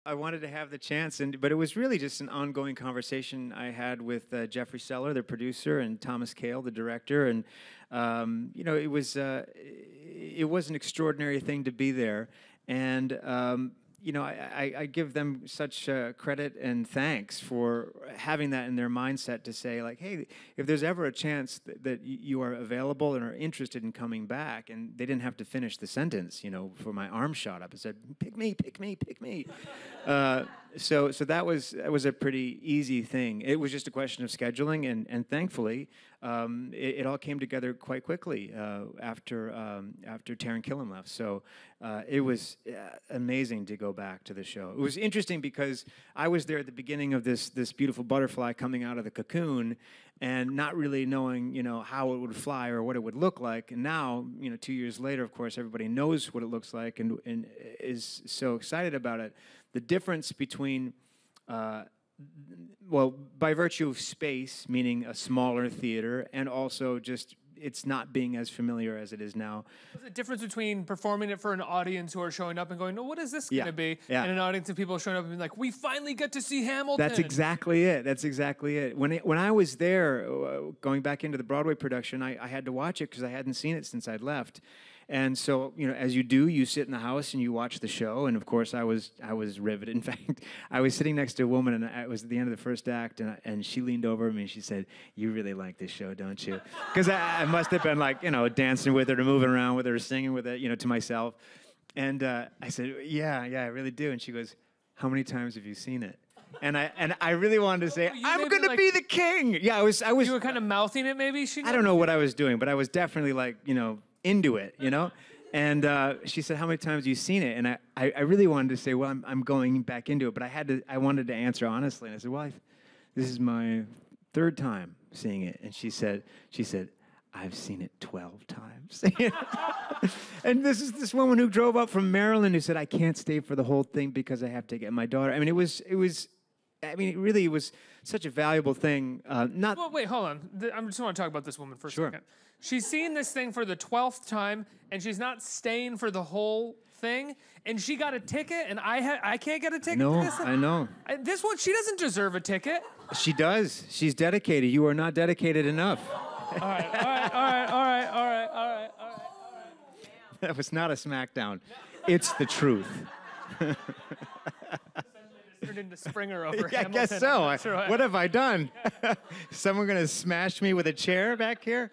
I wanted to have the chance, but it was really just an ongoing conversation I had with Jeffrey Seller, the producer, and Thomas Kail, the director, and it was an extraordinary thing to be there, and I give them such credit and thanks for having that in their mindset to say, like, hey, if there's ever a chance that you are available and are interested in coming back, and they didn't have to finish the sentence, for my arm shot up. It said, pick me, pick me, pick me. So that was a pretty easy thing. It was just a question of scheduling, and thankfully, it all came together quite quickly after Taran Killam left. So it was amazing to go back to the show. It was interesting because I was there at the beginning of this beautiful butterfly coming out of the cocoon, and not really knowing how it would fly or what it would look like. And now 2 years later, of course, everybody knows what it looks like and is so excited about it. The difference between by virtue of space, meaning a smaller theater, and also just it's not being as familiar as it is now. There's a difference between performing it for an audience who are showing up and going, "Oh, what is this going to be?" Yeah. And an audience of people showing up and being like, "We finally get to see Hamilton." That's exactly it. That's exactly it. When I was there, going back into the Broadway production, I had to watch it because I hadn't seen it since I'd left. And so, as you do, you sit in the house and you watch the show. And of course, I was riveted. In fact, I was sitting next to a woman, and it was at the end of the first act, and she leaned over me and she said, "You really like this show, don't you?" Because I must have been like, dancing with it or moving around with it or singing with it, to myself. And I said, "Yeah, I really do." And she goes, "How many times have you seen it?" And I really wanted to say, "I'm going to be the king." Yeah, I was. You were kind of mouthing it, maybe. I don't know what I was doing, but I was definitely like, into it, And she said, "How many times have you seen it?" And I really wanted to say, "Well, I'm going back into it," but I wanted to answer honestly. And I said, "Well, this is my third time seeing it." And she said, "I've seen it 12 times." And this is this woman who drove up from Maryland who said, "I can't stay for the whole thing because I have to get my daughter." I mean, it really was such a valuable thing. Well, wait, hold on. I just want to talk about this woman for a second. She's seen this thing for the 12th time, and she's not staying for the whole thing. And she got a ticket, and I can't get a ticket. No, for this. I know. This one, she doesn't deserve a ticket. She does. She's dedicated. You are not dedicated enough. All right. That was not a smackdown. It's the truth. Turned into Springer over Yeah, Hamilton. I guess so. What have I done? Someone going to smash me with a chair back here?